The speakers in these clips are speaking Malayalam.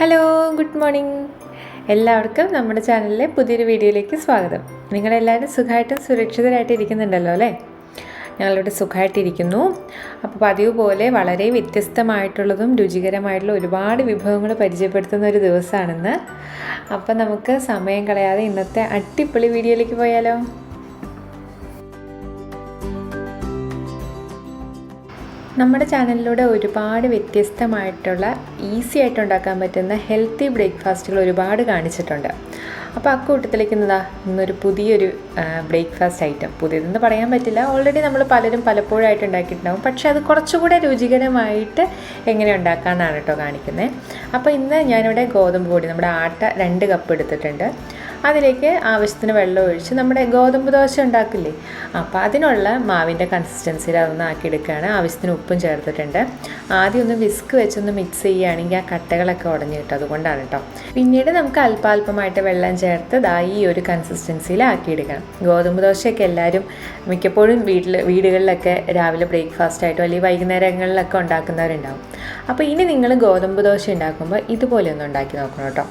Hello, good morning. എല്ലാവർക്കും നമ്മുടെ ചാനലിലെ പുതിയൊരു വീഡിയോയിലേക്ക് സ്വാഗതം. നിങ്ങളെല്ലാവരും സുഖമായിട്ടും സുരക്ഷിതരായിട്ട് ഇരിക്കുന്നുണ്ടല്ലോ അല്ലേ? ഞങ്ങളിവിടെ സുഖമായിട്ടിരിക്കുന്നു. അപ്പോൾ പതിവ് പോലെ വളരെ വ്യത്യസ്തമായിട്ടുള്ളതും രുചികരമായിട്ടുള്ള ഒരുപാട് വിഭവങ്ങൾ പരിചയപ്പെടുത്തുന്ന ഒരു ദിവസമാണിന്ന്. അപ്പോൾ നമുക്ക് സമയം കളയാതെ ഇന്നത്തെ അടിപൊളി വീഡിയോയിലേക്ക് പോയാലോ? നമ്മുടെ ചാനലിലൂടെ ഒരുപാട് വ്യത്യസ്തമായിട്ടുള്ള ഈസി ആയിട്ട് ഉണ്ടാക്കാൻ പറ്റുന്ന ഹെൽത്തി ബ്രേക്ക്ഫാസ്റ്റുകൾ ഒരുപാട് കാണിച്ചിട്ടുണ്ട്. അപ്പോൾ അക്കൂട്ടത്തിലേക്ക് ഇന്നൊരു പുതിയൊരു ബ്രേക്ക്ഫാസ്റ്റ് ഐറ്റം, പുതിയതെന്ന് പറയാൻ പറ്റില്ല, ഓൾറെഡി നമ്മൾ പലരും പലപ്പോഴായിട്ട് ഉണ്ടാക്കിയിട്ടുണ്ടാകും, പക്ഷേ അത് കുറച്ചുകൂടെ രുചികരമായിട്ട് എങ്ങനെ ഉണ്ടാക്കാമെന്നാണ് കേട്ടോ കാണിക്കുന്നത്. അപ്പോൾ ഇന്ന് ഞാനിവിടെ ഗോതമ്പ് പൊടി, നമ്മുടെ ആട്ട 2 കപ്പ് എടുത്തിട്ടുണ്ട്. അതിലേക്ക് ആവശ്യത്തിന് വെള്ളം ഒഴിച്ച് നമ്മുടെ ഗോതമ്പ് ദോശ ഉണ്ടാക്കില്ലേ, അപ്പോൾ അതിനുള്ള മാവിൻ്റെ കൺസിസ്റ്റൻസിയിൽ അതൊന്ന് ആക്കിയെടുക്കുകയാണ്. ആവശ്യത്തിന് ഉപ്പും ചേർത്തിട്ടുണ്ട്. ആദ്യം ഒന്ന് വിസ്ക് വെച്ചൊന്ന് മിക്സ് ചെയ്യുകയാണെങ്കിൽ ആ കട്ടകളൊക്കെ ഉടഞ്ഞു കിട്ടും, അതുകൊണ്ടാണ് കേട്ടോ. പിന്നീട് നമുക്ക് അല്പാൽപമായിട്ട് വെള്ളം ചേർത്ത് ഈ ഒരു കൺസിസ്റ്റൻസിയിൽ ആക്കിയെടുക്കണം. ഗോതമ്പ് ദോശയൊക്കെ എല്ലാവരും മിക്കപ്പോഴും വീടുകളിലൊക്കെ രാവിലെ ബ്രേക്ക്ഫാസ്റ്റ് ആയിട്ടോ അല്ലെങ്കിൽ വൈകുന്നേരങ്ങളിലൊക്കെ ഉണ്ടാക്കുന്നവരുണ്ടാവും. അപ്പോൾ ഇനി നിങ്ങൾ ഗോതമ്പ് ദോശ ഉണ്ടാക്കുമ്പോൾ ഇതുപോലെ ഒന്ന് ഉണ്ടാക്കി നോക്കണം കേട്ടോ.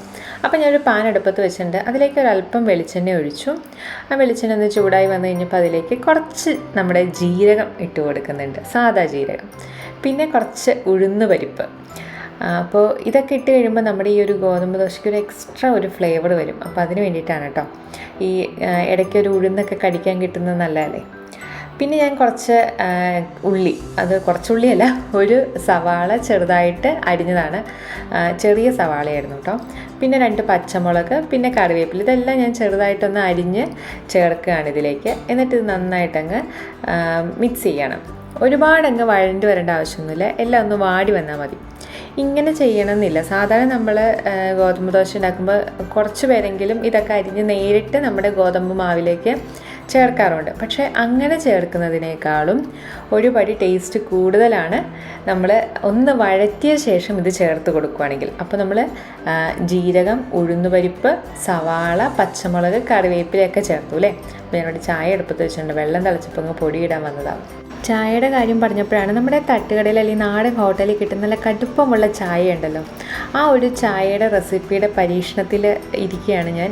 അപ്പോൾ ഞാനൊരു പാൻ അടുപ്പത്ത് വെച്ചിട്ടുണ്ട്. അതിലേക്ക് ഒരല്പം വെളിച്ചെണ്ണ ഒഴിച്ചു. ആ വെളിച്ചെണ്ണ ഒന്ന് ചൂടായി വന്നു കഴിഞ്ഞപ്പോൾ അതിലേക്ക് കുറച്ച് നമ്മുടെ ജീരകം ഇട്ട് കൊടുക്കുന്നുണ്ട്, സാദാ ജീരകം. പിന്നെ കുറച്ച് ഉഴുന്ന് പരിപ്പ്. അപ്പോൾ ഇതൊക്കെ ഇട്ട് കഴിയുമ്പോൾ നമ്മുടെ ഈ ഒരു ഗോതമ്പ് ദോശയ്ക്ക് ഒരു എക്സ്ട്രാ ഒരു ഫ്ലേവർ വരും. അപ്പോൾ അതിന് വേണ്ടിയിട്ടാണ് കേട്ടോ. ഈ ഇടയ്ക്കൊരു ഉഴുന്നൊക്കെ കടിക്കാൻ കിട്ടുന്നത് നല്ലതല്ലേ. പിന്നെ ഞാൻ കുറച്ച് ഉള്ളി, അത് കുറച്ചുള്ളിയല്ല, ഒരു സവാള ചെറുതായിട്ട് അരിഞ്ഞതാണ്, ചെറിയ സവാളയായിരുന്നു കേട്ടോ. പിന്നെ 2 പച്ചമുളക്, പിന്നെ കറിവേപ്പില, ഇതെല്ലാം ഞാൻ ചെറുതായിട്ടൊന്ന് അരിഞ്ഞ് ചേർക്കുകയാണ് ഇതിലേക്ക്. എന്നിട്ട് ഇത് നന്നായിട്ടങ്ങ് മിക്സ് ചെയ്യണം. ഒരുപാടങ്ങ് വഴണ്ട് വരേണ്ട ആവശ്യമൊന്നുമില്ല, എല്ലാം ഒന്ന് വാടി വന്നാൽ മതി. ഇങ്ങനെ ചെയ്യണമെന്നില്ല. സാധാരണ നമ്മൾ ഗോതമ്പ് ദോശ ഉണ്ടാക്കുമ്പോൾ കുറച്ച് പേരെങ്കിലും ഇതൊക്കെ അരിഞ്ഞ് നേരിട്ട് നമ്മുടെ ഗോതമ്പ് മാവിലേക്ക് ചേർക്കാറുണ്ട്. പക്ഷേ അങ്ങനെ ചേർക്കുന്നതിനേക്കാളും ഒരുപടി ടേസ്റ്റ് കൂടുതലാണ് നമ്മൾ ഒന്ന് വഴറ്റിയ ശേഷം ഇത് ചേർത്ത് കൊടുക്കുകയാണെങ്കിൽ. അപ്പോൾ നമ്മൾ ജീരകം, ഉഴുന്നുപരിപ്പ്, സവാള, പച്ചമുളക്, കറിവേപ്പിലയൊക്കെ ചേർത്തു അല്ലേ. അപ്പോൾ ഞാനോട് ചായ അടുപ്പത്ത് വെച്ചിട്ടുണ്ട്. വെള്ളം തിളച്ചപ്പോൾ അങ്ങ് പൊടിയിടാൻ വന്നതാവും. ചായയുടെ കാര്യം പറഞ്ഞപ്പോഴാണ്, നമ്മുടെ തട്ടുകടയിൽ അല്ലെങ്കിൽ നാടൻ ഹോട്ടലിൽ കിട്ടുന്ന നല്ല കടുപ്പമുള്ള ചായ ഉണ്ടല്ലോ, ആ ഒരു ചായയുടെ റെസിപ്പിയുടെ പരീക്ഷണത്തിൽ ഇരിക്കുകയാണ് ഞാൻ.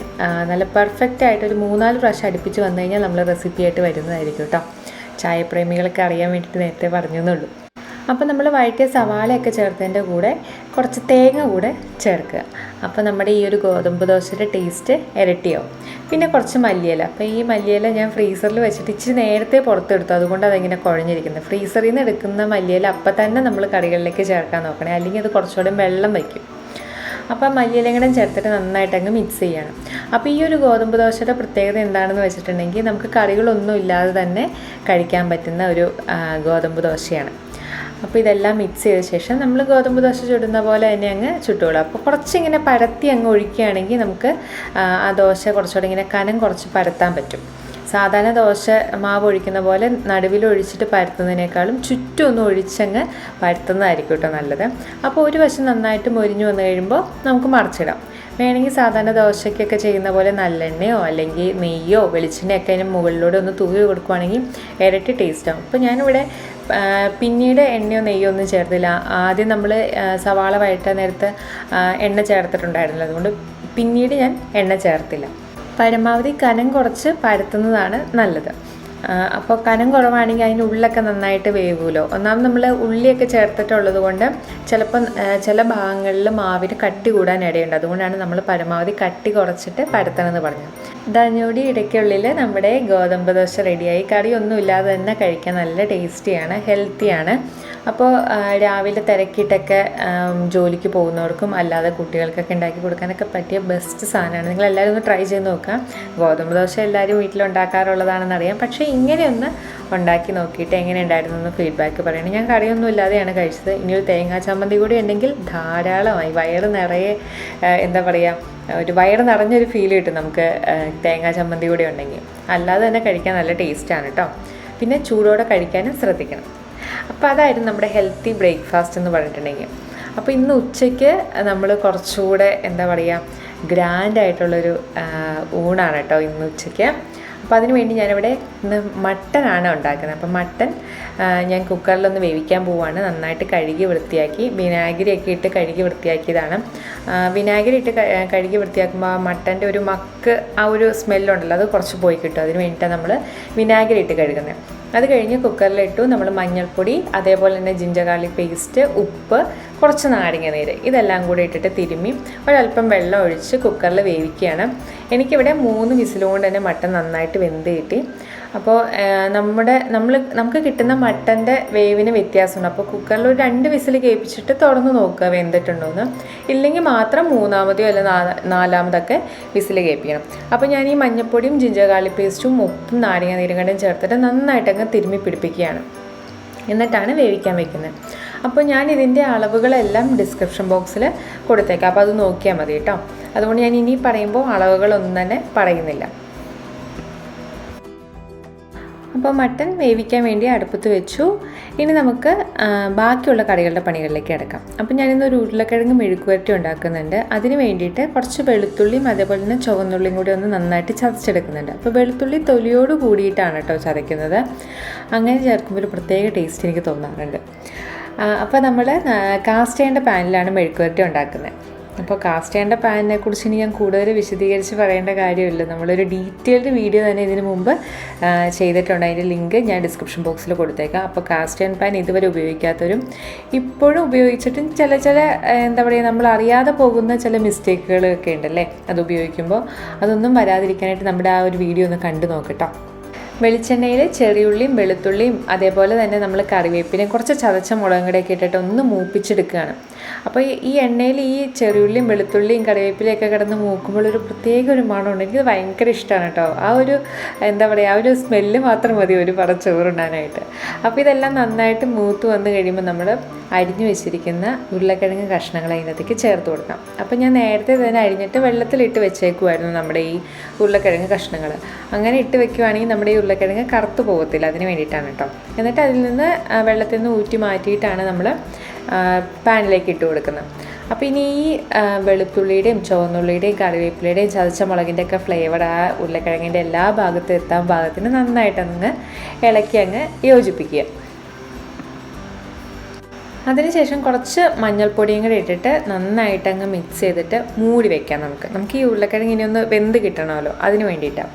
നല്ല പെർഫെക്റ്റ് ആയിട്ട് ഒരു 3-4 പ്രാവശ്യം അടുപ്പിച്ച് വന്നു കഴിഞ്ഞാൽ നമ്മൾ റെസിപ്പിയായിട്ട് വരുന്നതായിരിക്കും കേട്ടോ. ചായപ്രേമികളൊക്കെ അറിയാൻ വേണ്ടിയിട്ട് നേരത്തെ പറഞ്ഞെന്നുള്ളൂ. അപ്പോൾ നമ്മൾ വഴറ്റിയ സവാളയൊക്കെ ചേർത്തതിൻ്റെ കൂടെ കുറച്ച് തേങ്ങ കൂടെ ചേർക്കുക. അപ്പോൾ നമ്മുടെ ഈ ഒരു ഗോതമ്പ് ദോശയുടെ ടേസ്റ്റ് ഇരട്ടിയാവും. പിന്നെ കുറച്ച് മല്ലിയില. അപ്പോൾ ഈ മല്ലിയില ഞാൻ ഫ്രീസറിൽ വെച്ചിട്ട് ഇച്ചിരി നേരത്തെ പുറത്തെടുത്തു, അതുകൊണ്ട് അതിങ്ങനെ കുഴഞ്ഞിരിക്കുന്നത്. ഫ്രീസറിൽ നിന്ന് എടുക്കുന്ന മല്ലിയില അപ്പം തന്നെ നമ്മൾ കറികളിലേക്ക് ചേർക്കാൻ നോക്കണേ, അല്ലെങ്കിൽ അത് കുറച്ചുകൂടെ വെള്ളം വയ്ക്കും. അപ്പോൾ മല്ലിയിലയും കൂടെ ചേർത്തിട്ട് നന്നായിട്ട് അങ്ങ് മിക്സ് ചെയ്യണം. അപ്പോൾ ഈ ഒരു ഗോതമ്പ് ദോശയുടെ പ്രത്യേകത എന്താണെന്ന് വെച്ചിട്ടുണ്ടെങ്കിൽ, നമുക്ക് കറികളൊന്നും ഇല്ലാതെ തന്നെ കഴിക്കാൻ പറ്റുന്ന ഒരു ഗോതമ്പ് ദോശയാണ്. അപ്പോൾ ഇതെല്ലാം മിക്സ് ചെയ്ത ശേഷം നമ്മൾ ഗോതമ്പ് ദോശ ചുടുന്ന പോലെ തന്നെ അങ്ങ് ചുട്ടുകൊള്ളും. അപ്പോൾ കുറച്ചിങ്ങനെ പരത്തി അങ്ങ് ഒഴിക്കുകയാണെങ്കിൽ നമുക്ക് ആ ദോശ കുറച്ചുകൂടെ ഇങ്ങനെ കനം കുറച്ച് പരത്താൻ പറ്റും. സാധാരണ ദോശ മാവ് ഒഴിക്കുന്ന പോലെ നടുവിൽ ഒഴിച്ചിട്ട് പരത്തുന്നതിനേക്കാളും ചുറ്റും ഒന്ന് ഒഴിച്ചങ്ങ് പരത്തുന്നതായിരിക്കും കേട്ടോ നല്ലത്. അപ്പോൾ ഒരു വശം നന്നായിട്ട് മൊരിഞ്ഞു വന്നു കഴിയുമ്പോൾ നമുക്ക് മറിച്ചിടാം. വേണമെങ്കിൽ സാധാരണ ദോശയ്ക്കൊക്കെ ചെയ്യുന്ന പോലെ നല്ലെണ്ണയോ അല്ലെങ്കിൽ നെയ്യോ വെളിച്ചെണ്ണയൊക്കെ അതിന് മുകളിലൂടെ ഒന്ന് തൂവി കൊടുക്കുകയാണെങ്കിൽ ഇരട്ടി ടേസ്റ്റാവും. അപ്പോൾ ഞാനിവിടെ പിന്നീട് എണ്ണയോ നെയ്യോ ഒന്നും ചേർത്തില്ല. ആദ്യം നമ്മൾ സവാള വഴറ്റാൻ നേരത്ത് എണ്ണ ചേർത്തിട്ടുണ്ടായിരുന്നില്ല, അതുകൊണ്ട് പിന്നീട് ഞാൻ എണ്ണ ചേർത്തില്ല. പരമാവധി കനം കുറച്ച് പരത്തുന്നതാണ് നല്ലത്. അപ്പോൾ കനം കുറവാണെങ്കിൽ അതിൻ്റെ ഉള്ളൊക്കെ നന്നായിട്ട് വേവുമല്ലോ. ഒന്നാമത് നമ്മൾ ഉള്ളിയൊക്കെ ചേർത്തിട്ടുള്ളത് കൊണ്ട് ചിലപ്പോൾ ചില ഭാഗങ്ങളിൽ മാവിന് കട്ടി കൂടാൻ ഇടയുണ്ട്. അതുകൊണ്ടാണ് നമ്മൾ പരമാവധി കട്ടി കുറച്ചിട്ട് പരത്തണമെന്ന് പറഞ്ഞത്. ധഞ്ഞൂടി ഇടയ്ക്കുള്ളിൽ നമ്മുടെ ഗോതമ്പ് ദോശ റെഡിയായി. കറിയൊന്നും ഇല്ലാതെ തന്നെ കഴിക്കാൻ നല്ല ടേസ്റ്റിയാണ്, ഹെൽത്തിയാണ്. അപ്പോൾ രാവിലെ തിരക്കിയിട്ടൊക്കെ ജോലിക്ക് പോകുന്നവർക്കും അല്ലാതെ കുട്ടികൾക്കൊക്കെ ഉണ്ടാക്കി കൊടുക്കാനൊക്കെ പറ്റിയ ബെസ്റ്റ് സാധനമാണ്. നിങ്ങളെല്ലാവരും ഒന്ന് ട്രൈ ചെയ്ത് നോക്കാം. ഗോതമ്പ് ദോശ എല്ലാവരും വീട്ടിലുണ്ടാക്കാറുള്ളതാണെന്നറിയാം, പക്ഷേ ഇങ്ങനെയൊന്ന് ഉണ്ടാക്കി നോക്കിയിട്ട് എങ്ങനെ ഉണ്ടായിരുന്നു എന്ന് ഫീഡ്ബാക്ക് പറയണം. ഞാൻ കറിയൊന്നും ഇല്ലാതെയാണ് കഴിച്ചത്. ഇനിയൊരു തേങ്ങാ ചമ്മന്തി കൂടി ഉണ്ടെങ്കിൽ ധാരാളമായി. വയറ് നിറയെ എന്താ പറയുക, ഒരു വയറ് നിറഞ്ഞൊരു ഫീൽ കിട്ടും നമുക്ക് തേങ്ങാ ചമ്മന്തി കൂടി ഉണ്ടെങ്കിൽ. അല്ലാതെ തന്നെ കഴിക്കാൻ നല്ല ടേസ്റ്റാണ് കേട്ടോ. പിന്നെ ചൂടോടെ കഴിക്കാനും ശ്രദ്ധിക്കണം. അപ്പോൾ അതായിരുന്നു നമ്മുടെ ഹെൽത്തി ബ്രേക്ക്ഫാസ്റ്റ് എന്ന് പറഞ്ഞിട്ടുണ്ടെങ്കിൽ. അപ്പോൾ ഇന്ന് ഉച്ചയ്ക്ക് നമ്മൾ കുറച്ചുകൂടെ എന്താ പറയുക, ഗ്രാൻഡായിട്ടുള്ളൊരു ഊണാണ് കേട്ടോ ഇന്ന് ഉച്ചയ്ക്ക്. അപ്പോൾ അതിന് വേണ്ടി ഞാനിവിടെ ഇന്ന് മട്ടനാണ് ഉണ്ടാക്കുന്നത്. അപ്പോൾ മട്ടൻ ഞാൻ കുക്കറിലൊന്ന് വേവിക്കാൻ പോവുകയാണ്. നന്നായിട്ട് കഴുകി വൃത്തിയാക്കി വിനാഗിരിയൊക്കെ ഇട്ട് കഴുകി വൃത്തിയാക്കിയതാണ്. വിനാഗിരി ഇട്ട് കഴുകി വൃത്തിയാക്കുമ്പോൾ ആ മട്ടൻ്റെ ഒരു മക്ക് ആ ഒരു സ്മെല്ലുണ്ടല്ലോ അത് കുറച്ച് പോയി കിട്ടും. അതിന് വേണ്ടിയിട്ടാണ് നമ്മൾ വിനാഗിരി ഇട്ട് കഴുകുന്നത്. അത് കഴിഞ്ഞ് കുക്കറിലിട്ടു. നമ്മൾ മഞ്ഞൾപ്പൊടി, അതേപോലെ തന്നെ ജിഞ്ചർ ഗാർലിക് പേസ്റ്റ്, ഉപ്പ്, കുറച്ച് നാരങ്ങ നീര് ഇതെല്ലാം കൂടി ഇട്ടിട്ട് തിരുമ്മി ഒരല്പം വെള്ളം ഒഴിച്ച് കുക്കറിൽ വേവിക്കുകയാണ്. എനിക്കിവിടെ 3 വിസിലുകൊണ്ട് തന്നെ മട്ടൻ നന്നായിട്ട് വെന്ത് കിട്ടി. അപ്പോൾ നമുക്ക് കിട്ടുന്ന മട്ടൻ്റെ വേവിന് വ്യത്യാസമുണ്ട്. അപ്പോൾ കുക്കറിൽ ഒരു 2 വിസിൽ കേൾപ്പിച്ചിട്ട് തുറന്ന് നോക്കുക വെന്തിട്ടുണ്ടോയെന്ന്. ഇല്ലെങ്കിൽ മാത്രം 3-മതോ അല്ല 4-മതൊക്കെ വിസിൽ കേൾപ്പിക്കണം. അപ്പോൾ ഞാൻ ഈ മഞ്ഞൾപ്പൊടിയും ജിഞ്ചർ ഗാർലിക് പേസ്റ്റും ഉപ്പും നാരങ്ങ നീരും കൂടെ ചേർത്തിട്ട് നന്നായിട്ടങ്ങ് തിരുമ്മി പിടിപ്പിക്കുകയാണ്. എന്നിട്ടാണ് വേവിക്കാൻ വെക്കുന്നത്. അപ്പോൾ ഞാൻ ഇതിൻ്റെ അളവുകളെല്ലാം ഡിസ്ക്രിപ്ഷൻ ബോക്സിൽ കൊടുത്തേക്കാം. അപ്പോൾ അത് നോക്കിയാൽ മതി കേട്ടോ. അതുകൊണ്ട് ഞാൻ ഇനി പറയുമ്പോൾ അളവുകളൊന്നും തന്നെ പറയുന്നില്ല. അപ്പോൾ മട്ടൻ വേവിക്കാൻ വേണ്ടി അടുപ്പത്ത് വെച്ചു. ഇനി നമുക്ക് ബാക്കിയുള്ള കറികളുടെ പണികളിലേക്ക് കിടക്കാം. അപ്പോൾ ഞാനിന്നൊരു ഉരുളക്കിഴങ്ങ് മെഴുക്കുവരട്ടി ഉണ്ടാക്കുന്നുണ്ട്. അതിന് വേണ്ടിയിട്ട് കുറച്ച് വെളുത്തുള്ളിയും അതേപോലെ തന്നെ ചുവന്നുള്ളിയും കൂടി ഒന്ന് നന്നായിട്ട് ചതച്ചെടുക്കുന്നുണ്ട്. അപ്പോൾ വെളുത്തുള്ളി തൊലിയോട് കൂടിയിട്ടാണ് കേട്ടോ ചതയ്ക്കുന്നത്. അങ്ങനെ ചേർക്കുമ്പോൾ ഒരു പ്രത്യേക ടേസ്റ്റ് എനിക്ക് തോന്നാറുണ്ട്. അപ്പോൾ നമ്മൾ കാസ്റ്റ് ചെയ്യേണ്ട പാനിലാണ് മെഴുക്കുവരട്ടി ഉണ്ടാക്കുന്നത്. അപ്പോൾ കാസ്റ്റ് ചെയ്യേണ്ട പാനിനെ കുറിച്ച് ഇനി ഞാൻ കൂടുതൽ വിശദീകരിച്ച് പറയേണ്ട കാര്യമില്ല. നമ്മളൊരു ഡീറ്റെയിൽഡ് വീഡിയോ തന്നെ ഇതിന് മുമ്പ് ചെയ്തിട്ടുണ്ട്. അതിൻ്റെ ലിങ്ക് ഞാൻ ഡിസ്ക്രിപ്ഷൻ ബോക്സിൽ കൊടുത്തേക്കാം. അപ്പോൾ കാസ്റ്റ് ചെയ്യേണ്ട പാൻ ഇതുവരെ ഉപയോഗിക്കാത്തവരും ഇപ്പോഴും ഉപയോഗിച്ചിട്ടും ചില എന്താ പറയുക നമ്മൾ അറിയാതെ പോകുന്ന ചില മിസ്റ്റേക്കുകളൊക്കെ ഉണ്ടല്ലേ, അത് ഉപയോഗിക്കുമ്പോൾ അതൊന്നും വരാതിരിക്കാനായിട്ട് നമ്മുടെ ആ ഒരു വീഡിയോ ഒന്ന് കണ്ടു നോക്കട്ടോ. വെളിച്ചെണ്ണയിൽ ചെറിയുള്ളിയും വെളുത്തുള്ളിയും അതേപോലെ തന്നെ നമ്മൾ കറിവേപ്പിലയും കുറച്ച് ചതച്ച മുളകും കൂടെയൊക്കെ ഇട്ടിട്ട് ഒന്ന് മൂപ്പിച്ചെടുക്കുകയാണ്. അപ്പോൾ ഈ എണ്ണയിൽ ഈ ചെറിയുള്ളിയും വെളുത്തുള്ളിയും കറിവേപ്പിലയൊക്കെ കിടന്ന് മൂക്കുമ്പോൾ ഒരു പ്രത്യേക ഒരു മണമുണ്ട്. എനിക്കത് ഭയങ്കര ഇഷ്ടമാണ് കേട്ടോ. ആ ഒരു എന്താ പറയുക, ആ ഒരു സ്മെല്ല് മാത്രം മതി ഒരു പറ ചോറുണ്ടാനായിട്ട്. അപ്പോൾ ഇതെല്ലാം നന്നായിട്ട് മൂത്ത് വന്ന് കഴിയുമ്പോൾ നമ്മൾ അരിഞ്ഞു വെച്ചിരിക്കുന്ന ഉരുളക്കിഴങ്ങ് കഷ്ണങ്ങൾ അതിനകത്തേക്ക് ചേർത്ത് കൊടുക്കാം. അപ്പോൾ ഞാൻ നേരത്തെ തന്നെ അരിഞ്ഞിട്ട് വെള്ളത്തിലിട്ട് വെച്ചേക്കുമായിരുന്നു നമ്മുടെ ഈ ഉരുളക്കിഴങ്ങ് കഷ്ണങ്ങൾ. അങ്ങനെ ഇട്ട് വെക്കുവാണെങ്കിൽ നമ്മുടെ ഈ ഉരുളക്കിഴങ്ങ് കറുത്ത് പോകത്തില്ല. അതിന് വേണ്ടിയിട്ടാണ് കേട്ടോ. എന്നിട്ട് അതിൽ നിന്ന് വെള്ളത്തിൽ നിന്ന് ഊറ്റി മാറ്റിയിട്ടാണ് നമ്മൾ പാനിലേക്ക് ഇട്ട് കൊടുക്കുന്നത്. അപ്പോൾ ഇനി ഈ വെളുത്തുള്ളിയുടെയും ചുവന്നുള്ളിയുടെയും കറിവേപ്പിലയുടെയും ചതച്ച മുളകിൻ്റെയൊക്കെ ഫ്ലേവർ ആ ഉരുളക്കിഴങ്ങിൻ്റെ എല്ലാ ഭാഗത്തും എത്താൻ പാകത്തിന് നന്നായിട്ടങ്ങ് ഇളക്കി അങ്ങ് യോജിപ്പിക്കുക. അതിനുശേഷം കുറച്ച് മഞ്ഞൾപ്പൊടിയും കൂടി ഇട്ടിട്ട് നന്നായിട്ടങ്ങ് മിക്സ് ചെയ്തിട്ട് മൂടി വയ്ക്കാം. നമുക്ക് ഈ ഉരുളക്കിഴങ്ങ് ഇനി ഒന്ന് വെന്ത് കിട്ടണമല്ലോ, അതിന് വേണ്ടിയിട്ടാണ്.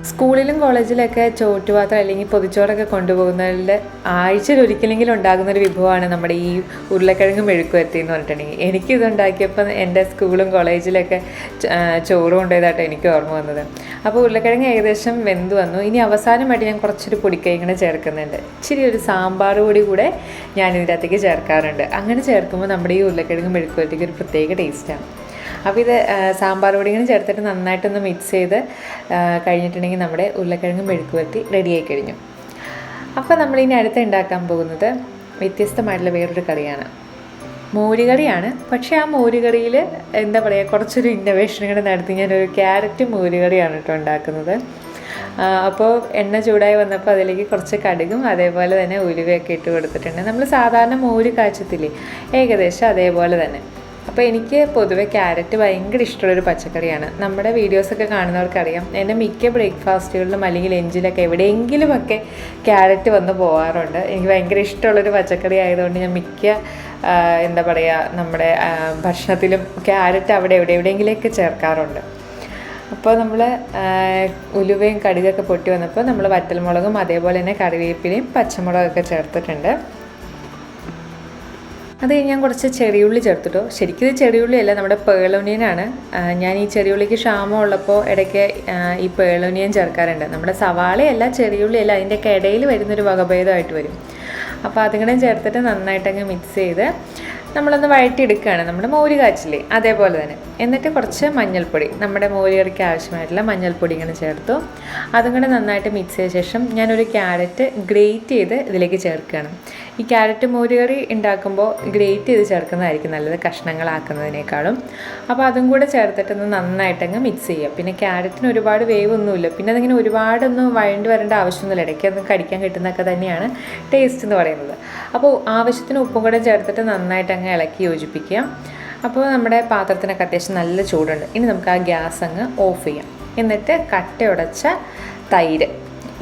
സ്കൂളിലും കോളേജിലൊക്കെ ചോറ്റുപാത്രം അല്ലെങ്കിൽ പൊതിച്ചോറൊക്കെ കൊണ്ടുപോകുന്നതിൽ ആഴ്ചയിൽ ഒരിക്കലെങ്കിലും ഉണ്ടാകുന്നൊരു വിഭവമാണ് നമ്മുടെ ഈ ഉരുളക്കിഴങ്ങ് മെഴുക്കുവരട്ടി എന്ന് പറഞ്ഞിട്ടുണ്ടെങ്കിൽ. എനിക്കിതുണ്ടാക്കിയപ്പോൾ എൻ്റെ സ്കൂളും കോളേജിലൊക്കെ ചോറ് കൊണ്ടുപോയതായിട്ട് എനിക്ക് ഓർമ്മ വന്നത്. അപ്പോൾ ഉരുളക്കിഴങ്ങ് ഏകദേശം വെന്ത് വന്നു. ഇനി അവസാനമായിട്ട് ഞാൻ കുറച്ചൊരു പൊടിക്കൈ ഇങ്ങനെ ചേർക്കുന്നുണ്ട്. ഇച്ചിരി ഒരു സാമ്പാർ പൊടി കൂടെ ഞാൻ ഇതിനകത്തേക്ക് ചേർക്കാറുണ്ട്. അങ്ങനെ ചേർക്കുമ്പോൾ നമ്മുടെ ഈ ഉരുളക്കിഴങ്ങ് മെഴുക്കുവരട്ടിക്ക് ഒരു പ്രത്യേക ടേസ്റ്റാണ്. അപ്പോൾ ഇത് സാമ്പാർ പൊടികളും ചേർത്തിട്ട് നന്നായിട്ടൊന്ന് മിക്സ് ചെയ്ത് കഴിഞ്ഞിട്ടുണ്ടെങ്കിൽ നമ്മുടെ ഉരുളക്കിഴങ്ങ് മെഴുക്കുവരട്ടി റെഡിയായി കഴിഞ്ഞു. അപ്പോൾ നമ്മളിനി അടുത്ത് ഉണ്ടാക്കാൻ പോകുന്നത് വ്യത്യസ്തമായിട്ടുള്ള വേറൊരു കറിയാണ്. മോരുകറിയാണ്. പക്ഷേ ആ മോരുകറിയിൽ എന്താ പറയുക, കുറച്ചൊരു ഇന്നോവേഷൻ കൂടെ നടത്തി ഞാനൊരു ക്യാരറ്റ് മോരുകറിയാണ് കേട്ടോ ഉണ്ടാക്കുന്നത്. അപ്പോൾ എണ്ണ ചൂടായി വന്നപ്പോൾ അതിലേക്ക് കുറച്ച് കടുകും അതേപോലെ തന്നെ ഉലുവയൊക്കെ ഇട്ട് കൊടുത്തിട്ടുണ്ട്. നമ്മൾ സാധാരണ മോര് കാച്ചത്തില്ലേ, ഏകദേശം അതേപോലെ തന്നെ. അപ്പോൾ എനിക്ക് പൊതുവെ ക്യാരറ്റ് ഭയങ്കര ഇഷ്ടമുള്ളൊരു പച്ചക്കറിയാണ്. നമ്മുടെ വീഡിയോസൊക്കെ കാണുന്നവർക്കറിയാം, എൻ്റെ മിക്ക ബ്രേക്ക്ഫാസ്റ്റുകളിലും അല്ലെങ്കിൽ ലഞ്ചിലൊക്കെ എവിടെയെങ്കിലുമൊക്കെ ക്യാരറ്റ് വന്ന് പോകാറുണ്ട്. എനിക്ക് ഭയങ്കര ഇഷ്ടമുള്ളൊരു പച്ചക്കറി ആയതുകൊണ്ട് ഞാൻ മിക്ക എന്താ പറയുക നമ്മുടെ ഭക്ഷണത്തിലും ക്യാരറ്റ് അവിടെ എവിടെയെങ്കിലുമൊക്കെ ചേർക്കാറുണ്ട്. അപ്പോൾ നമ്മൾ ഉലുവയും കടുകൊക്കെ പൊട്ടി വന്നപ്പോൾ നമ്മൾ വറ്റൽമുളകും അതേപോലെ തന്നെ കറിവേപ്പിലയും പച്ചമുളകൊക്കെ ചേർത്തിട്ടുണ്ട്. അത് കഴിഞ്ഞ് ഞാൻ കുറച്ച് ചെറിയുള്ളി ചേർത്തിട്ടോ. ശരിക്കും ഇത് ചെറിയുള്ളിയല്ല, നമ്മുടെ പേളോനിയനാണ്. ഞാൻ ഈ ചെറിയുള്ളിക്ക് ക്ഷാമം ഉള്ളപ്പോൾ ഇടയ്ക്ക് ഈ പേളോനിയൻ ചേർക്കാറുണ്ട്. നമ്മുടെ സവാളയല്ല ചെറിയുള്ളിയല്ല, അതിൻ്റെയൊക്കെ ഇടയിൽ വരുന്നൊരു വകഭേദമായിട്ട് വരും. അപ്പോൾ അതിങ്ങനെ ചേർത്തിട്ട് നന്നായിട്ടങ്ങ് മിക്സ് ചെയ്ത് നമ്മളൊന്ന് വഴറ്റിയെടുക്കുകയാണ്, നമ്മുടെ മോര് കാച്ചില്ലേ അതേപോലെ തന്നെ. എന്നിട്ട് കുറച്ച് മഞ്ഞൾപ്പൊടി, നമ്മുടെ മോര് കറിക്ക് ആവശ്യമായിട്ടുള്ള മഞ്ഞൾപ്പൊടി ഇങ്ങനെ ചേർത്തു. അതും കൂടെ നന്നായിട്ട് മിക്സ് ചെയ്ത ശേഷം ഞാനൊരു ക്യാരറ്റ് ഗ്രേറ്റ് ചെയ്ത് ഇതിലേക്ക് ചേർക്കുകയാണ്. ഈ ക്യാരറ്റ് മോര് കറി ഉണ്ടാക്കുമ്പോൾ ഗ്രേറ്റ് ചെയ്ത് ചേർക്കുന്നതായിരിക്കും നല്ലത് കഷ്ണങ്ങളാക്കുന്നതിനേക്കാളും. അപ്പോൾ അതും കൂടെ ചേർത്തിട്ടൊന്ന് നന്നായിട്ടങ്ങ് മിക്സ് ചെയ്യുക. പിന്നെ ക്യാരറ്റിന് ഒരുപാട് വേവൊന്നുമില്ല, പിന്നെ അതിങ്ങനെ ഒരുപാടൊന്നും വഴണ്ട് വരേണ്ട ആവശ്യമൊന്നുമില്ല. ഇടയ്ക്കൊന്നും കടിക്കാൻ കിട്ടുന്നതൊക്കെ തന്നെയാണ് ടേസ്റ്റ് എന്ന് പറയുന്നത്. അപ്പോൾ ആവശ്യത്തിന് ഉപ്പും കൂടെ ചേർത്തിട്ട് നന്നായിട്ട് അങ്ങ് ഇളക്കി യോജിപ്പിക്കുക. അപ്പോൾ നമ്മുടെ പാത്രത്തിനൊക്കെ അത്യാവശ്യം നല്ല ചൂടുണ്ട്. ഇനി നമുക്ക് ആ ഗ്യാസ് അങ്ങ് ഓഫ് ചെയ്യാം. എന്നിട്ട് കട്ടയുടച്ച തൈര്,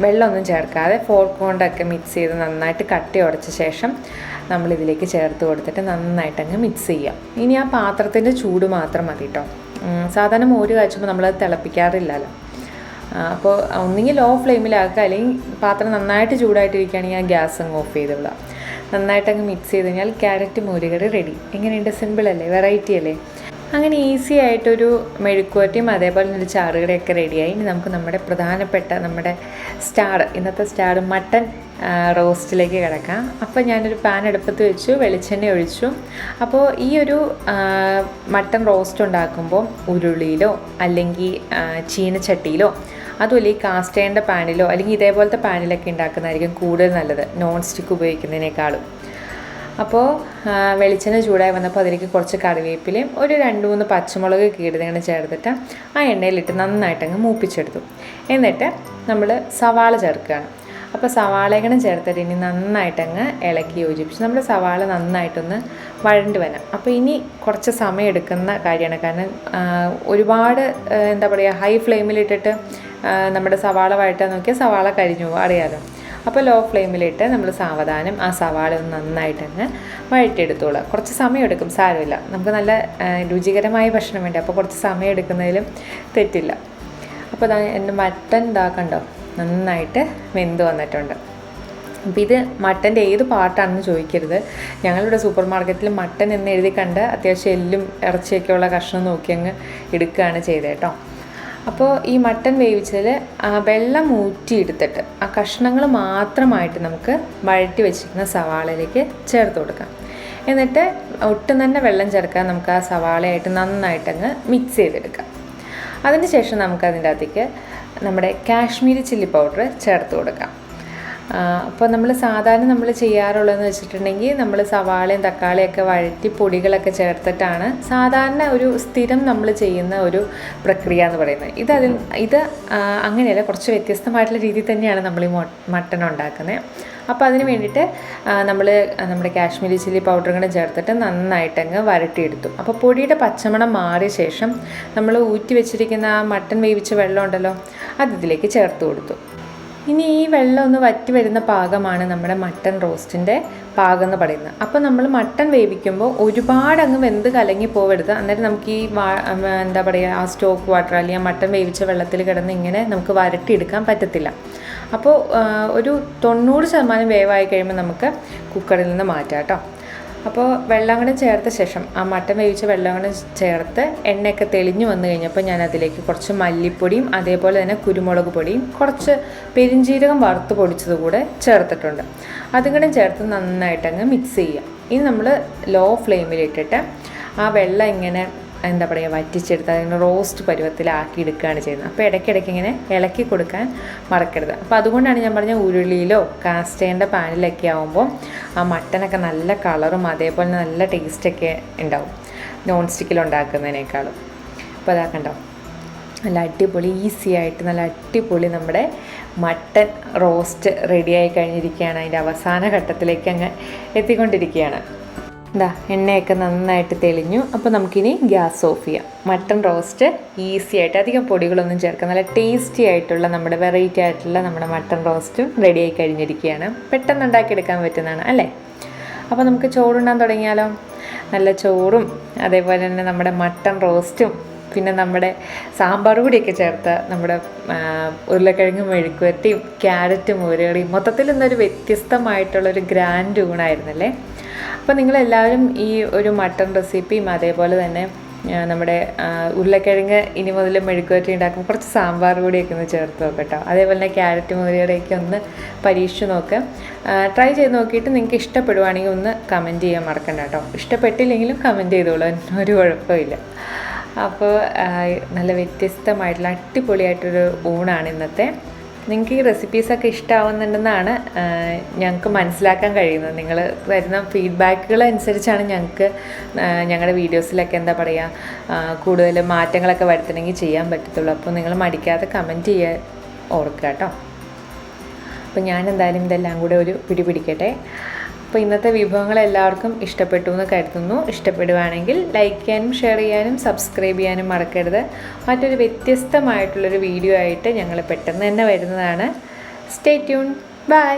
വെള്ളമൊന്നും ചേർക്കാതെ ഫോർക്ക് കൊണ്ടൊക്കെ മിക്സ് ചെയ്ത് നന്നായിട്ട് കട്ടയുടച്ച ശേഷം നമ്മളിതിലേക്ക് ചേർത്ത് കൊടുത്തിട്ട് നന്നായിട്ടങ്ങ് മിക്സ് ചെയ്യാം. ഇനി ആ പാത്രത്തിൻ്റെ ചൂട് മാത്രം മതി കേട്ടോ. സാധാരണ മോര് കാച്ചുമ്പോൾ നമ്മളത് തിളപ്പിക്കാറില്ലല്ലോ. അപ്പോൾ ഒന്നുകിൽ ലോ ഫ്ലെയിമിലാക്കുക, അല്ലെങ്കിൽ പാത്രം നന്നായിട്ട് ചൂടായിട്ടിരിക്കുകയാണെങ്കിൽ ആ ഗ്യാസ് അങ്ങ് ഓഫ് ചെയ്തോളാം. നന്നായിട്ടങ്ങ് മിക്സ് ചെയ്ത് കഴിഞ്ഞാൽ ക്യാരറ്റ് മോരുകറി റെഡി. എങ്ങനെയുണ്ട്? സിമ്പിളല്ലേ? വെറൈറ്റി അല്ലേ? അങ്ങനെ ഈസി ആയിട്ടൊരു മെഴുക്കുവരട്ടിയും അതേപോലെ ഒരു ചാറുകറിയൊക്കെ റെഡിയായി. ഇനി നമുക്ക് നമ്മുടെ പ്രധാനപ്പെട്ട നമ്മുടെ ഇന്നത്തെ സ്റ്റാർ മട്ടൺ റോസ്റ്റിലേക്ക് കിടക്കാം. അപ്പോൾ ഞാനൊരു പാൻ അടുപ്പത്ത് വെച്ചു, വെളിച്ചെണ്ണ ഒഴിച്ചു. അപ്പോൾ ഈ ഒരു മട്ടൺ റോസ്റ്റ് ഉണ്ടാക്കുമ്പോൾ ഉരുളിയിലോ അല്ലെങ്കിൽ ചീനച്ചട്ടിയിലോ അതുമല്ല ഈ കാസ്റ്റ് അയണിൻ്റെ പാനിലോ അല്ലെങ്കിൽ ഇതേപോലത്തെ പാനിലൊക്കെ ഉണ്ടാക്കുന്നതായിരിക്കും കൂടുതൽ നല്ലത്, നോൺ സ്റ്റിക്ക് ഉപയോഗിക്കുന്നതിനേക്കാളും. അപ്പോൾ വെളിച്ചെണ്ണ ചൂടായി വന്നപ്പോൾ അതിലേക്ക് കുറച്ച് കറിവേപ്പിലയും ഒരു 2-3 പച്ചമുളക് കീറിങ്ങനെ ചേർത്തിട്ട് ആ എണ്ണയിലിട്ട് നന്നായിട്ടങ്ങ് മൂപ്പിച്ചെടുത്തു. എന്നിട്ട് നമ്മൾ സവാള ചേർക്കുകയാണ്. അപ്പോൾ സവാളയും ചേർത്തിട്ട് ഇനി നന്നായിട്ടങ്ങ് ഇളക്കി യോജിപ്പിച്ച് നമ്മുടെ സവാള നന്നായിട്ടൊന്ന് വഴണ്ട് വരാം. അപ്പോൾ ഇനി കുറച്ച് സമയം എടുക്കുന്ന കാര്യമാണ്. കാരണം ഒരുപാട് എന്താ പറയുക, ഹൈ ഫ്ലെയിമിലിട്ടിട്ട് നമ്മുടെ സവാള വഴറ്റാൻ നോക്കിയാൽ സവാള കരിഞ്ഞു പോകും, അറിയാലോ. അപ്പോൾ ലോ ഫ്ലെയിമിലിട്ട് നമ്മൾ സാവധാനം ആ സവാള ഒന്ന് നന്നായിട്ടങ്ങ് വഴറ്റിയെടുത്തോളാം. കുറച്ച് സമയം എടുക്കും, സാരമില്ല. നമുക്ക് നല്ല രുചികരമായ ഭക്ഷണം വേണ്ടി, അപ്പോൾ കുറച്ച് സമയം എടുക്കുന്നതിലും തെറ്റില്ല. അപ്പോൾ എൻ്റെ മട്ടൻ കണ്ടോ നന്നായിട്ട് വെന്ത് വന്നിട്ടുണ്ട്. അപ്പോൾ ഇത് മട്ടൻ്റെ ഏത് പാർട്ടാണെന്ന് ചോദിക്കരുത്. ഞങ്ങളിവിടെ സൂപ്പർ മാർക്കറ്റിൽ മട്ടൻ എന്ന് എഴുതി കണ്ട് അത്യാവശ്യം എല്ലും ഇറച്ചിയൊക്കെയുള്ള കഷ്ണം നോക്കി അങ്ങ് എടുക്കുകയാണ് ചെയ്തത് കേട്ടോ. അപ്പോൾ ഈ മട്ടൻ വേവിച്ചതിൽ വെള്ളം ഊറ്റിയെടുത്തിട്ട് ആ കഷ്ണങ്ങൾ മാത്രമായിട്ട് നമുക്ക് വഴറ്റി വെച്ചിരിക്കുന്ന സവാളയിലേക്ക് ചേർത്ത് കൊടുക്കാം. എന്നിട്ട് ഒട്ടും തന്നെ വെള്ളം ചേർക്കാൻ നമുക്ക് ആ സവാളയായിട്ട് നന്നായിട്ടങ്ങ് മിക്സ് ചെയ്തെടുക്കാം. അതിന് ശേഷം നമുക്കതിൻ്റെ അകത്തേക്ക് നമ്മുടെ കാശ്മീരി ചില്ലി പൗഡർ ചേർത്ത് കൊടുക്കാം. അപ്പോൾ നമ്മൾ സാധാരണ നമ്മൾ ചെയ്യാറുള്ളതെന്ന് വെച്ചിട്ടുണ്ടെങ്കിൽ നമ്മൾ സവാളയും തക്കാളിയൊക്കെ വഴറ്റി പൊടികളൊക്കെ ചേർത്തിട്ടാണ് സാധാരണ ഒരു സ്ഥിരം നമ്മൾ ചെയ്യുന്ന ഒരു പ്രക്രിയ എന്ന് പറയുന്നത്. ഇത് അങ്ങനെയല്ല, കുറച്ച് വ്യത്യസ്തമായിട്ടുള്ള രീതിയിൽ തന്നെയാണ് നമ്മൾ ഈ മട്ടൺ ഉണ്ടാക്കുന്നത്. അപ്പോൾ അതിന് വേണ്ടിയിട്ട് നമ്മുടെ കാശ്മീരി ചില്ലി പൗഡർ കൂടെ ചേർത്തിട്ട് നന്നായിട്ടങ്ങ് വരട്ടിയെടുത്തു. അപ്പോൾ പൊടിയുടെ പച്ചമണം മാറിയ ശേഷം നമ്മൾ ഊറ്റി വെച്ചിരിക്കുന്ന ആ മട്ടൺ വേവിച്ച വെള്ളം ഉണ്ടല്ലോ, അത് ഇതിലേക്ക് ചേർത്ത് കൊടുത്തു. ഇനി ഈ വെള്ളം ഒന്ന് വറ്റി വരുന്ന പാകമാണ് നമ്മുടെ മട്ടൺ റോസ്റ്റിൻ്റെ പാകം എന്ന് പറയുന്നത്. അപ്പോൾ നമ്മൾ മട്ടൺ വേവിക്കുമ്പോൾ ഒരുപാട് അങ്ങ് വെന്ത് കലങ്ങി പോവരുത്. അന്നേരം നമുക്ക് ഈ എന്താ പറയുക, ആ സ്റ്റോക്ക് വാട്ടർ അല്ലെങ്കിൽ ആ മട്ടൺ വേവിച്ച വെള്ളത്തിൽ കിടന്ന് ഇങ്ങനെ നമുക്ക് വരട്ടിയെടുക്കാൻ പറ്റത്തില്ല. അപ്പോൾ ഒരു 90% വേവായി കഴിയുമ്പോൾ നമുക്ക് കുക്കറിൽ നിന്ന് മാറ്റാം കേട്ടോ. അപ്പോൾ വെള്ളം കൂടെ ചേർത്ത ശേഷം ആ മട്ടൻ വേവിച്ച വെള്ളം കൂടെ ചേർത്ത് എണ്ണയൊക്കെ തെളിഞ്ഞു വന്നു കഴിഞ്ഞപ്പോൾ ഞാൻ അതിലേക്ക് കുറച്ച് മല്ലിപ്പൊടിയും അതേപോലെ തന്നെ കുരുമുളക് പൊടിയും കുറച്ച് പെരിഞ്ജീരകം വറുത്ത് പൊടിച്ചത് കൂടെ ചേർത്തിട്ടുണ്ട്. അതും കൂടെ ചേർത്ത് നന്നായിട്ടങ്ങ് മിക്സ് ചെയ്യുക. ഇനി നമ്മൾ ലോ ഫ്ലെയിമിലിട്ടിട്ട് ആ വെള്ളം ഇങ്ങനെ എന്താ പറയുക വറ്റിച്ചെടുത്ത് അതിന് റോസ്റ്റ് പരുവത്തിലാക്കി എടുക്കുകയാണ് ചെയ്യുന്നത്. അപ്പോൾ ഇടയ്ക്കിടയ്ക്ക് ഇങ്ങനെ ഇളക്കി കൊടുക്കാൻ മറക്കരുത്. അപ്പോൾ അതുകൊണ്ടാണ് ഞാൻ പറഞ്ഞ ഉരുളിയിലോ കാസ്റ്റ് അയണിൻ്റെ പാനിലൊക്കെ ആകുമ്പോൾ ആ മട്ടനൊക്കെ നല്ല കളറും അതേപോലെ നല്ല ടേസ്റ്റൊക്കെ ഉണ്ടാവും നോൺ സ്റ്റിക്കിലുണ്ടാക്കുന്നതിനേക്കാളും. അപ്പോൾ അതാ കണ്ടോ, നല്ല അടിപൊളി ഈസി ആയിട്ട് നല്ല അടിപൊളി നമ്മുടെ മട്ടൻ റോസ്റ്റ് റെഡിയായി കഴിഞ്ഞിരിക്കുകയാണ്. അതിൻ്റെ അവസാന ഘട്ടത്തിലേക്ക് അങ്ങ് എത്തിക്കൊണ്ടിരിക്കുകയാണ്. എണ്ണയൊക്കെ നന്നായിട്ട് തെളിഞ്ഞു. അപ്പോൾ നമുക്കിനി ഗ്യാസ് ഓഫ് ചെയ്യാം. മട്ടൺ റോസ്റ്റ് ഈസി ആയിട്ട് അധികം പൊടികളൊന്നും ചേർക്കാം നല്ല ടേസ്റ്റി ആയിട്ടുള്ള നമ്മുടെ വെറൈറ്റി ആയിട്ടുള്ള നമ്മുടെ മട്ടൺ റോസ്റ്റും റെഡിയായി കഴിഞ്ഞിരിക്കുകയാണ്. പെട്ടെന്ന് ഉണ്ടാക്കിയെടുക്കാൻ പറ്റുന്നതാണ് അല്ലേ? അപ്പോൾ നമുക്ക് ചോറുണ്ണാൻ തുടങ്ങിയാലോ? നല്ല ചോറും അതേപോലെ തന്നെ നമ്മുടെ മട്ടൺ റോസ്റ്റും പിന്നെ നമ്മുടെ സാമ്പാർ കൂടിയൊക്കെ ചേർത്ത് നമ്മുടെ ഉരുളക്കിഴങ്ങ് മെഴുക്കുവരട്ടിയും ക്യാരറ്റ് മോരുകറിയും മൊത്തത്തിൽ ഇന്നൊരു വ്യത്യസ്തമായിട്ടുള്ളൊരു ഗ്രാൻഡ് ഊണായിരുന്നല്ലേ. അപ്പോൾ നിങ്ങളെല്ലാവരും ഈ ഒരു മട്ടൺ റെസിപ്പിയും അതേപോലെ തന്നെ നമ്മുടെ ഉരുളക്കിഴങ്ങ് ഇനി മുതൽ മെഴുക്കുവരട്ടി ഉണ്ടാക്കുമ്പോൾ കുറച്ച് സാമ്പാർ കൂടിയൊക്കെ ഒന്ന് ചേർത്ത് നോക്കട്ടോ. അതേപോലെ തന്നെ ക്യാരറ്റ് മോരുകറിയൊക്കെ ഒന്ന് പരീക്ഷിച്ച് നോക്കുക. ട്രൈ ചെയ്ത് നോക്കിയിട്ട് നിങ്ങൾക്ക് ഇഷ്ടപ്പെടുവാണെങ്കിൽ ഒന്ന് കമൻറ്റ് ചെയ്യാൻ മറക്കണ്ട കേട്ടോ. ഇഷ്ടപ്പെട്ടില്ലെങ്കിലും കമൻറ്റ് ചെയ്തോളൂ, ഒരു കുഴപ്പമില്ല. അപ്പോൾ നല്ല വ്യത്യസ്തമായിട്ടുള്ള അടിപൊളിയായിട്ടൊരു ഊണാണ് ഇന്നത്തെ. നിങ്ങൾക്ക് ഈ റെസിപ്പീസൊക്കെ ഇഷ്ടമാവുന്നുണ്ടെന്നാണ് ഞങ്ങൾക്ക് മനസ്സിലാക്കാൻ കഴിയുന്നത്. നിങ്ങൾ തരുന്ന ഫീഡ്ബാക്കുകൾ അനുസരിച്ചാണ് ഞങ്ങൾക്ക് ഞങ്ങളുടെ വീഡിയോസിലൊക്കെ എന്താ പറയുക കൂടുതൽ മാറ്റങ്ങളൊക്കെ വരുത്തണമെങ്കിൽ ചെയ്യാൻ പറ്റത്തുള്ളൂ. അപ്പോൾ നിങ്ങൾ മടിക്കാതെ കമൻറ്റ് ചെയ്യാൻ ഓർക്കുക കേട്ടോ. അപ്പോൾ ഞാൻ എന്തായാലും ഇതെല്ലാം കൂടെ ഒരു പിടിക്കട്ടെ. അപ്പോൾ ഇന്നത്തെ വിഭവങ്ങൾ എല്ലാവർക്കും ഇഷ്ടപ്പെട്ടു എന്ന് കരുതുന്നു. ഇഷ്ടപ്പെടുവാണെങ്കിൽ ലൈക്ക് ചെയ്യാനും ഷെയർ ചെയ്യാനും സബ്സ്ക്രൈബ് ചെയ്യാനും മറക്കരുത്. മറ്റൊരു വ്യത്യസ്തമായിട്ടുള്ളൊരു വീഡിയോ ആയിട്ട് ഞങ്ങൾ പെട്ടെന്ന് തന്നെ വരുന്നതാണ്. Stay tune. ബൈ.